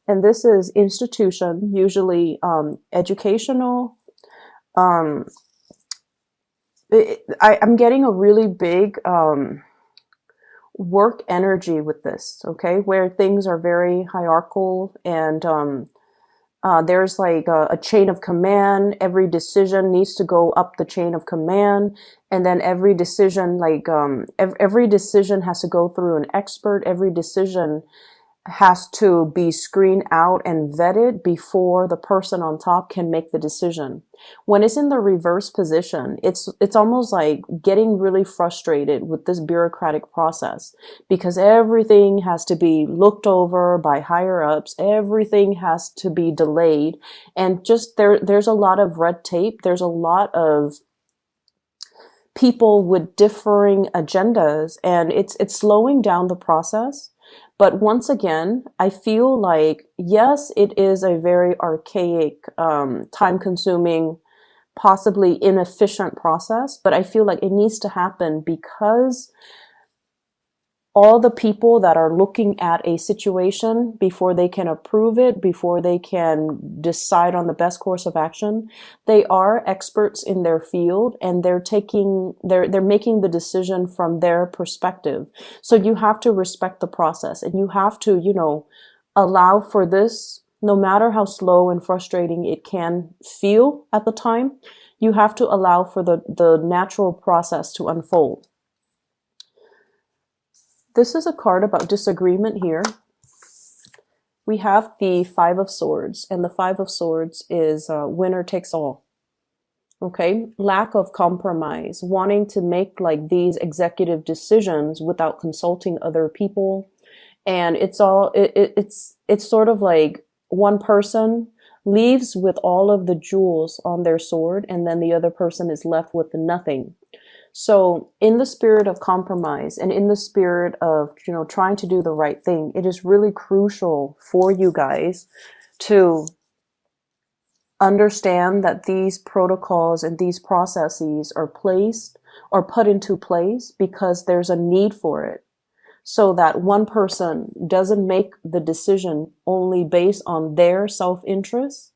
And this is institution, usually educational. Um, I'm getting a really big work energy with this, okay, where things are very hierarchical and there's like a chain of command. Every decision needs to go up the chain of command, and then every decision, like every decision has to go through an expert. Every decision has to be screened out and vetted before the person on top can make the decision. When it's in the reverse position, it's almost like getting really frustrated with this bureaucratic process because everything has to be looked over by higher ups, everything has to be delayed, and just there's a lot of red tape, there's a lot of people with differing agendas, and it's slowing down the process. But once again, I feel like, yes, it is a very archaic, time consuming, possibly inefficient process, but I feel like it needs to happen because all the people that are looking at a situation before they can approve it, before they can decide on the best course of action, they are experts in their field and they're making the decision from their perspective. So you have to respect the process and you have to, allow for this, no matter how slow and frustrating it can feel at the time, you have to allow for the natural process to unfold. This is a card about disagreement here. We have the Five of Swords, and the Five of Swords is winner takes all. Okay, lack of compromise, wanting to make like these executive decisions without consulting other people, and it's sort of like one person leaves with all of the jewels on their sword, and then the other person is left with nothing. So in the spirit of compromise and in the spirit of, trying to do the right thing, it is really crucial for you guys to understand that these protocols and these processes are placed or put into place because there's a need for it. So that one person doesn't make the decision only based on their self-interest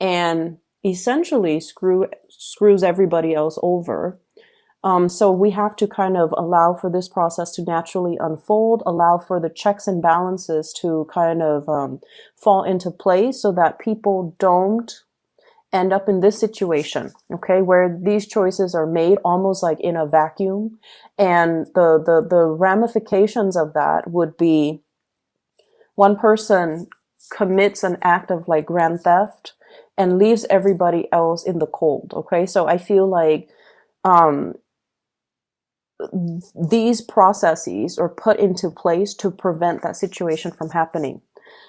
and essentially screws everybody else over. So we have to kind of allow for this process to naturally unfold, allow for the checks and balances to kind of fall into place so that people don't end up in this situation, okay, where these choices are made almost like in a vacuum. And the ramifications of that would be one person commits an act of like grand theft and leaves everybody else in the cold, okay? So I feel like these processes are put into place to prevent that situation from happening.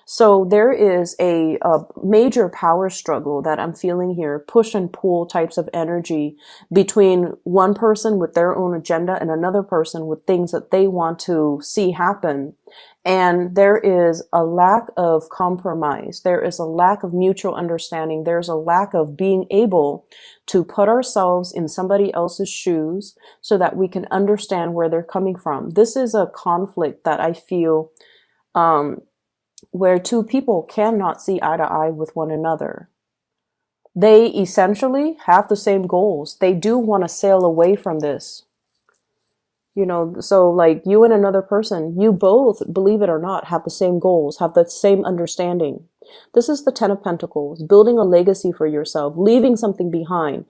So there is a major power struggle that I'm feeling here, push and pull types of energy between one person with their own agenda and another person with things that they want to see happen. And there is a lack of compromise. There is a lack of mutual understanding. There's a lack of being able to put ourselves in somebody else's shoes so that we can understand where they're coming from. This is a conflict that I feel where two people cannot see eye to eye with one another. They essentially have the same goals. They do want to sail away from this. So like you and another person, you both, believe it or not, have the same goals, have the same understanding. This is the Ten of Pentacles, building a legacy for yourself, leaving something behind,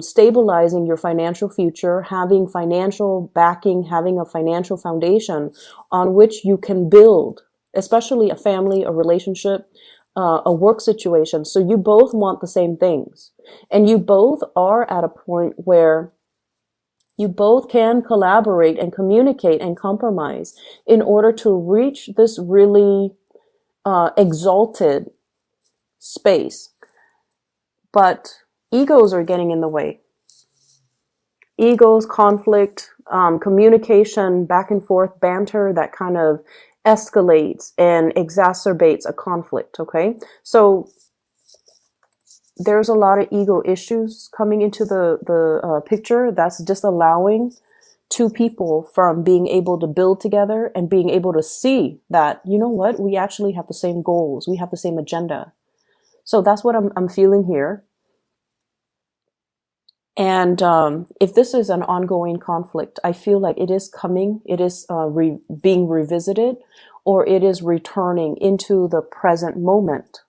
stabilizing your financial future, having financial backing, having a financial foundation on which you can build, especially a family, a relationship, a work situation. So you both want the same things. And you both are at a point where you both can collaborate and communicate and compromise in order to reach this really exalted space. But egos are getting in the way. Egos, conflict, communication, back and forth, banter, that kind of escalates and exacerbates a conflict, okay? So there's a lot of ego issues coming into the picture that's disallowing two people from being able to build together and being able to see that, you know what, we actually have the same goals, we have the same agenda. So that's what I'm feeling here. And if this is an ongoing conflict, I feel like it is coming, it is being revisited, or it is returning into the present moment.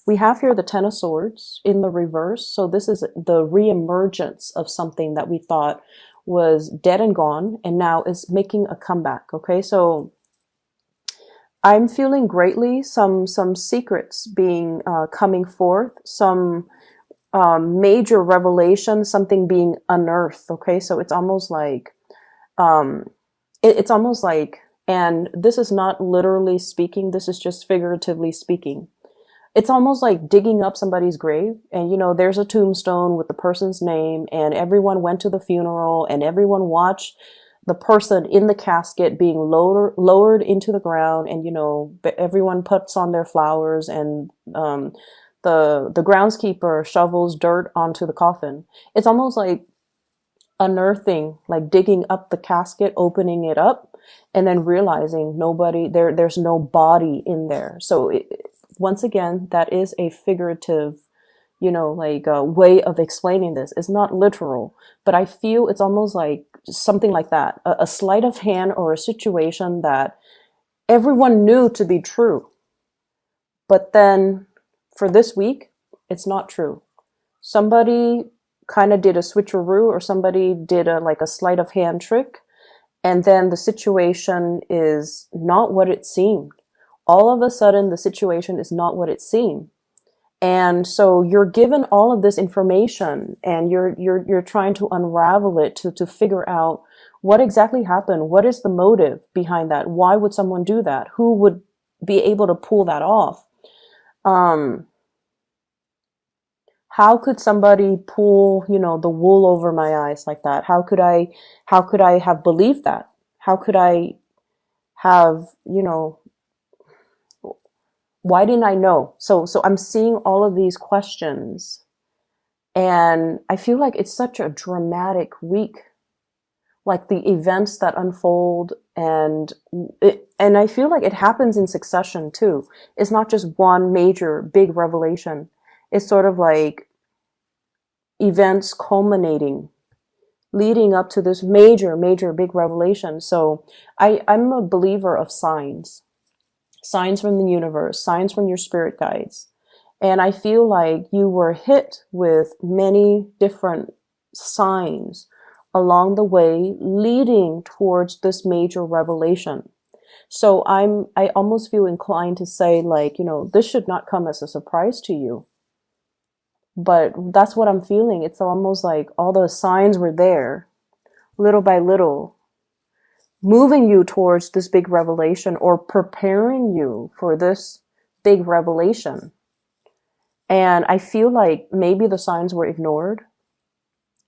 We have here the Ten of Swords in the reverse. So this is the reemergence of something that we thought was dead and gone, and now is making a comeback. Okay, so I'm feeling greatly some secrets being coming forth, some major revelation, something being unearthed. Okay, so it's almost like it's almost like, and this is not literally speaking, this is just figuratively speaking. It's almost like digging up somebody's grave, and you know, there's a tombstone with the person's name, and everyone went to the funeral, and everyone watched the person in the casket being lowered into the ground, and you know, everyone puts on their flowers, and the groundskeeper shovels dirt onto the coffin. It's almost like unearthing, like digging up the casket, opening it up, and then realizing there's no body in there. So once again, that is a figurative, you know, like a way of explaining this. It's not literal, but I feel it's almost like something like that, a sleight of hand or a situation that everyone knew to be true. But then for this week, it's not true. Somebody kind of did a switcheroo, or somebody did like a sleight of hand trick, and then the situation is not what it seemed. All of a sudden, the situation is not what it seemed. And so you're given all of this information, and you're trying to unravel it to figure out what exactly happened. What is the motive behind that? Why would someone do that? Who would be able to pull that off? How could somebody pull, you know, the wool over my eyes like that? How could I have believed that? How could I have, you know, why didn't I know? So I'm seeing all of these questions, and I feel like it's such a dramatic week, like the events that unfold, and I feel like it happens in succession too. It's not just one major big revelation. It's sort of like events culminating, leading up to this major big revelation. So I'm a believer of signs from the universe, signs from your spirit guides. And I feel like you were hit with many different signs along the way leading towards this major revelation. So I almost feel inclined to say, like, you know, this should not come as a surprise to you. But that's what I'm feeling. It's almost like all the signs were there, little by little, moving you towards this big revelation, or preparing you for this big revelation. And I feel like maybe the signs were ignored.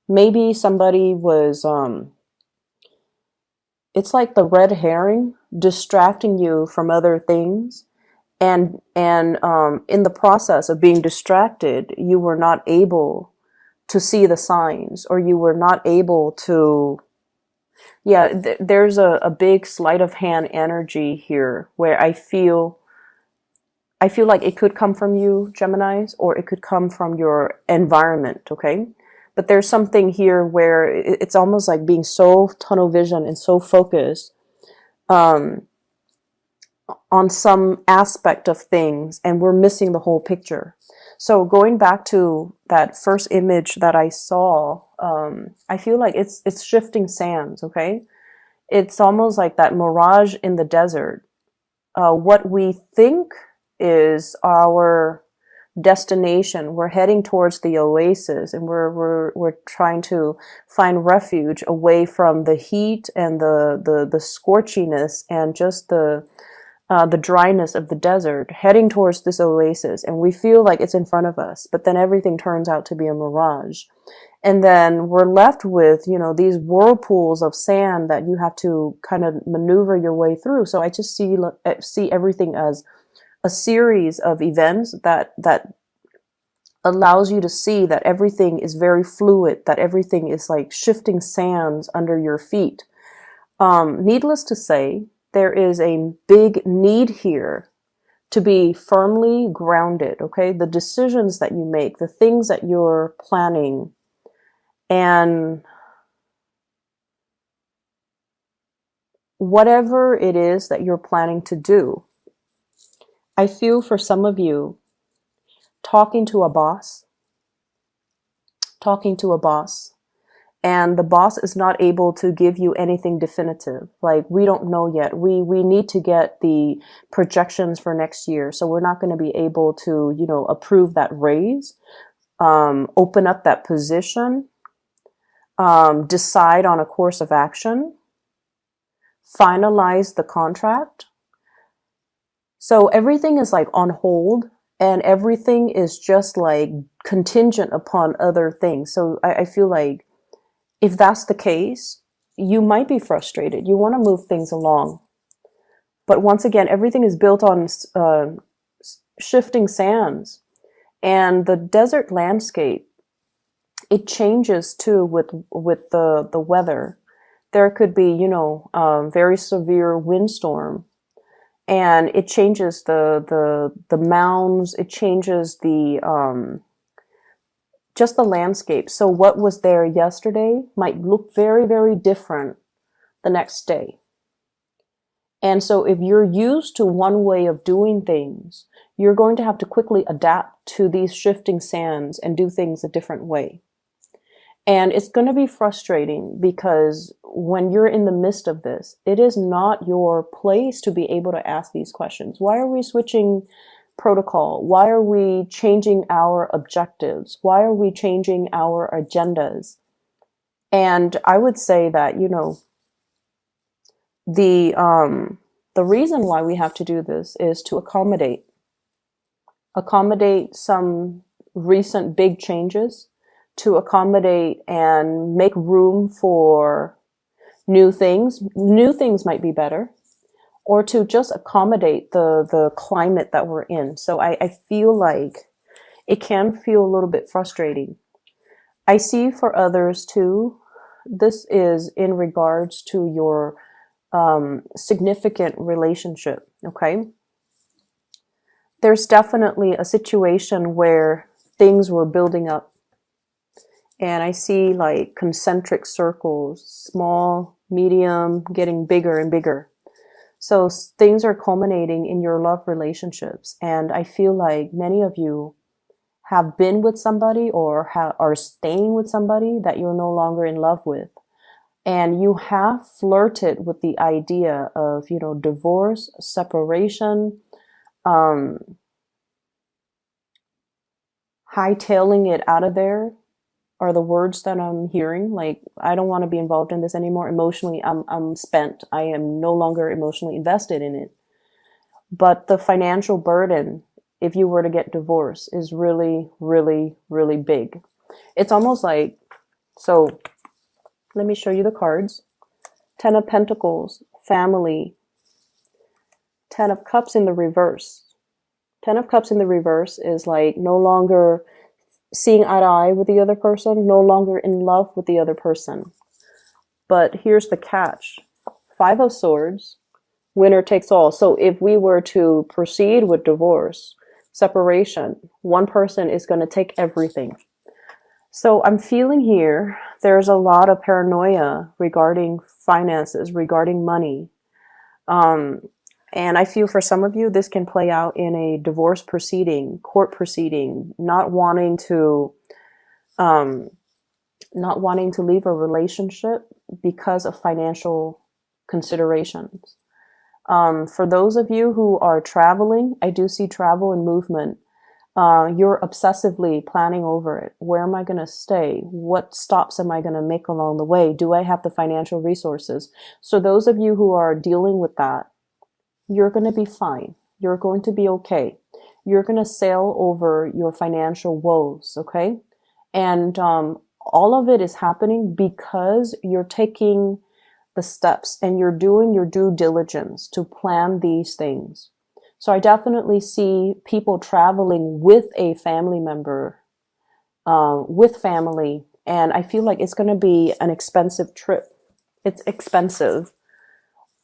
Maybe somebody was, it's like the red herring distracting you from other things. And in the process of being distracted, you were not able to see the signs, or you were not able to, there's a big sleight of hand energy here where I feel like it could come from you, Geminis, or it could come from your environment, okay? But there's something here where it's almost like being so tunnel vision and so focused on some aspect of things, and we're missing the whole picture. So going back to that first image that I saw, I feel like it's shifting sands, okay? It's almost like that mirage in the desert. What we think is our destination, we're heading towards the oasis, and we're trying to find refuge away from the heat and the scorchiness and just the dryness of the desert, heading towards this oasis, and we feel like it's in front of us, but then everything turns out to be a mirage. And then we're left with, you know, these whirlpools of sand that you have to kind of maneuver your way through. So I just see everything as a series of events that allows you to see that everything is very fluid, that everything is like shifting sands under your feet. Needless to say, there is a big need here to be firmly grounded, okay? The decisions that you make, the things that you're planning, and whatever it is that you're planning to do. I feel for some of you, talking to a boss, and the boss is not able to give you anything definitive. Like, we don't know yet. We need to get the projections for next year. So we're not going to be able to, approve that raise, open up that position, decide on a course of action, finalize the contract. So everything is like on hold, and everything is just like contingent upon other things. So I feel like if that's the case, you might be frustrated. You want to move things along. But once again, everything is built on shifting sands. And the desert landscape, it changes too with the weather. There could be, very severe windstorm. And it changes the mounds, it changes just the landscape. So what was there yesterday might look very, very different the next day. And so if you're used to one way of doing things, you're going to have to quickly adapt to these shifting sands and do things a different way. And it's going to be frustrating because when you're in the midst of this, it is not your place to be able to ask these questions. Why are we switching protocol? Why are we changing our objectives? Why are we changing our agendas? And I would say that, the reason why we have to do this is to accommodate some recent big changes, to accommodate and make room for new things. New things might be better, or to just accommodate the climate that we're in. So I feel like it can feel a little bit frustrating. I see for others too, this is in regards to your significant relationship, okay? There's definitely a situation where things were building up. And I see like concentric circles, small, medium, getting bigger and bigger. So things are culminating in your love relationships. And I feel like many of you have been with somebody or are staying with somebody that you're no longer in love with. And you have flirted with the idea of, divorce, separation, hightailing it out of there are the words that I'm hearing. Like, I don't want to be involved in this anymore. Emotionally, I'm spent. I am no longer emotionally invested in it. But the financial burden, if you were to get divorced, is really, really, really big. It's almost like, so let me show you the cards. 10 of Pentacles, family. 10 of Cups in the reverse. 10 of Cups in the reverse is like no longer seeing eye to eye with the other person, no longer in love with the other person. But here's the catch. 5 of Swords, winner takes all. So if we were to proceed with divorce, separation, one person is going to take everything. So I'm feeling here, there's a lot of paranoia regarding finances, regarding money. And I feel for some of you, this can play out in a divorce proceeding, court proceeding, not wanting to leave a relationship because of financial considerations. For those of you who are traveling, I do see travel and movement. You're obsessively planning over it. Where am I going to stay? What stops am I going to make along the way? Do I have the financial resources? So those of you who are dealing with that, you're going to be fine. You're going to be okay. You're going to sail over your financial woes, okay? And all of it is happening because you're taking the steps and you're doing your due diligence to plan these things. So I definitely see people traveling with a family member, with family, and I feel like it's going to be an expensive trip. It's expensive.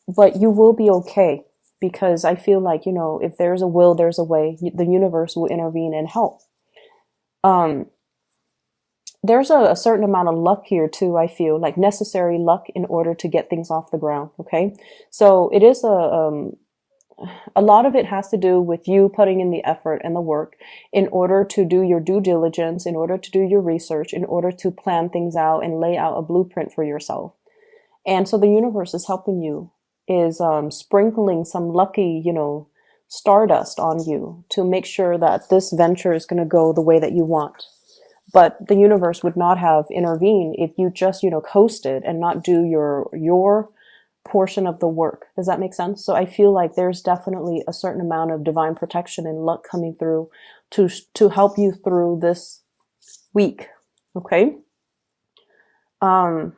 but you will be okay, because I feel like, if there's a will, there's a way. The universe will intervene and help. Um, there's a certain amount of luck here too, I feel like necessary luck in order to get things off the ground. Okay. So it is a lot of it has to do with you putting in the effort and the work in order to do your due diligence, in order to do your research, in order to plan things out and lay out a blueprint for yourself. And so the universe is helping you, is sprinkling some lucky, stardust on you to make sure that this venture is going to go the way that you want. But the universe would not have intervened if you just, coasted and not do your portion of the work. Does that make sense? So I feel like there's definitely a certain amount of divine protection and luck coming through to help you through this week. Okay. I'm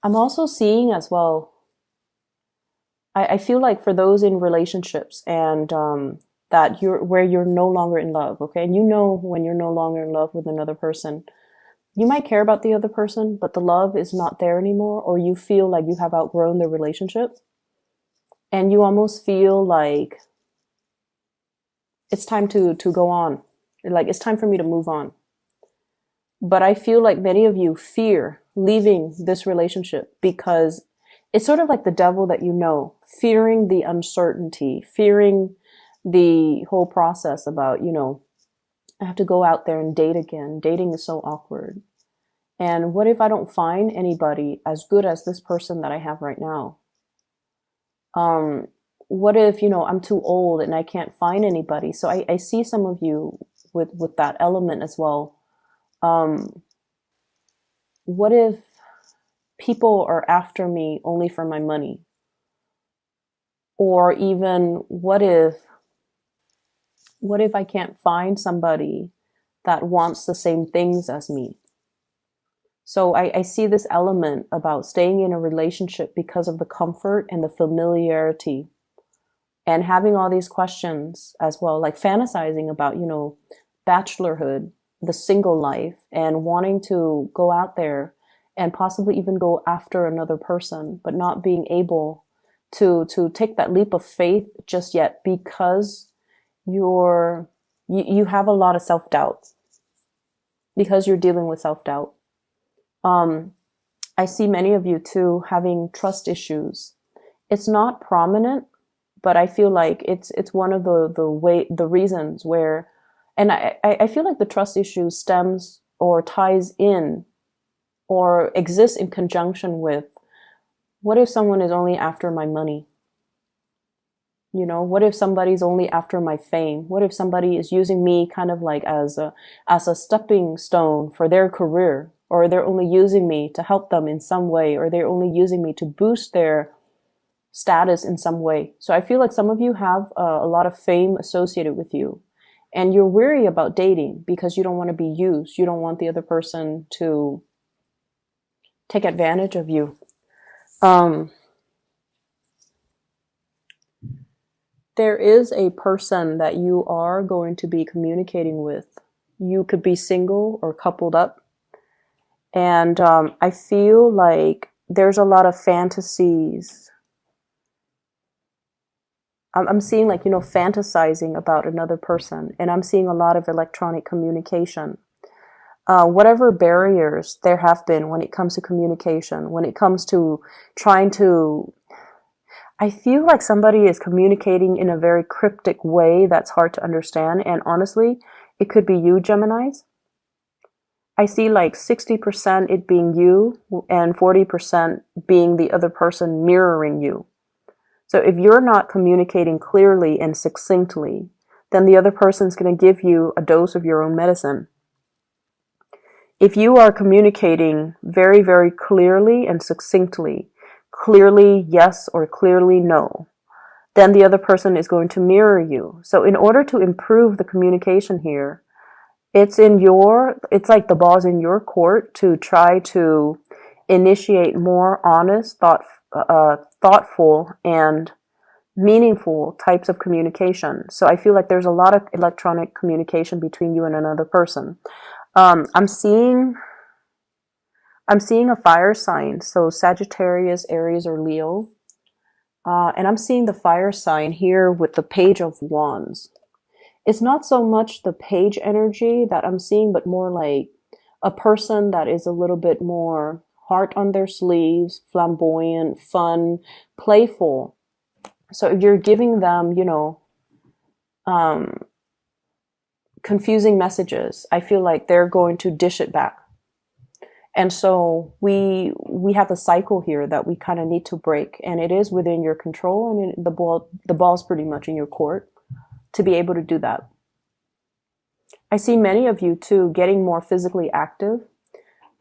also seeing as well, I feel like for those in relationships and that you're no longer in love, okay? And when you're no longer in love with another person, you might care about the other person, but the love is not there anymore, or you feel like you have outgrown the relationship, and you almost feel like it's time to go on. Like it's time for me to move on. But I feel like many of you fear leaving this relationship because it's sort of like the devil that fearing the uncertainty, fearing the whole process about, I have to go out there and date again. Dating is so awkward. And what if I don't find anybody as good as this person that I have right now? What if, I'm too old and I can't find anybody? So I see some of you with that element as well. What if people are after me only for my money? Or even what if I can't find somebody that wants the same things as me? So I see this element about staying in a relationship because of the comfort and the familiarity, and having all these questions as well, like fantasizing about, bachelorhood, the single life, and wanting to go out there and possibly even go after another person, but not being able to take that leap of faith just yet because you have a lot of self-doubt, because you're dealing with self-doubt. I see many of you too having trust issues. It's not prominent, but I feel like it's one of the reasons where, and I feel like the trust issue stems or ties in or exists in conjunction with, what if someone is only after my money? What if somebody's only after my fame? What if somebody is using me kind of like as a stepping stone for their career? Or they're only using me to help them in some way, or they're only using me to boost their status in some way. So I feel like some of you have a lot of fame associated with you, and you're weary about dating because you don't want to be used. You don't want the other person to take advantage of you. There is a person that you are going to be communicating with. You could be single or coupled up. And I feel like there's a lot of fantasies. I'm seeing like, fantasizing about another person. And I'm seeing a lot of electronic communication. Whatever barriers there have been when it comes to communication, when it comes to trying to... I feel like somebody is communicating in a very cryptic way that's hard to understand. And honestly, it could be you, Geminis. I see like 60% it being you and 40% being the other person mirroring you. So if you're not communicating clearly and succinctly, then the other person's going to give you a dose of your own medicine. If you are communicating very, very clearly and succinctly, clearly yes or clearly no, then the other person is going to mirror you. So in order to improve the communication here, it's like the ball's in your court to try to initiate more honest, thoughtful, and meaningful types of communication. So I feel like there's a lot of electronic communication between you and another person. I'm seeing I'm seeing a fire sign, so Sagittarius, Aries, or Leo. And I'm seeing the fire sign here with the Page of Wands. It's not so much the page energy that I'm seeing, but more like a person that is a little bit more heart on their sleeves, flamboyant, fun, playful. So if you're giving them, um, confusing messages, I feel like they're going to dish it back. And so we have a cycle here that we kind of need to break, and it is within your control, and the ball's pretty much in your court to be able to do that. I see many of you too getting more physically active.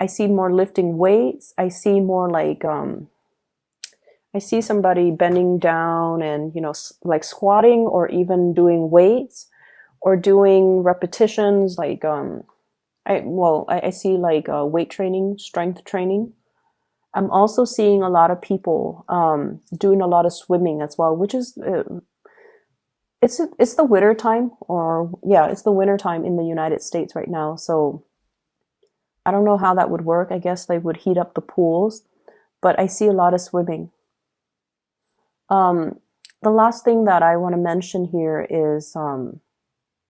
I see more lifting weights. I see more like I see somebody bending down and like squatting or even doing weights or doing repetitions like I see like weight training, strength training. I'm also seeing a lot of people doing a lot of swimming as well, which is it's the winter time, or yeah, it's the winter time in the United States right now. So I don't know how that would work. I guess they would heat up the pools, but I see a lot of swimming. Um, the last thing that I want to mention here is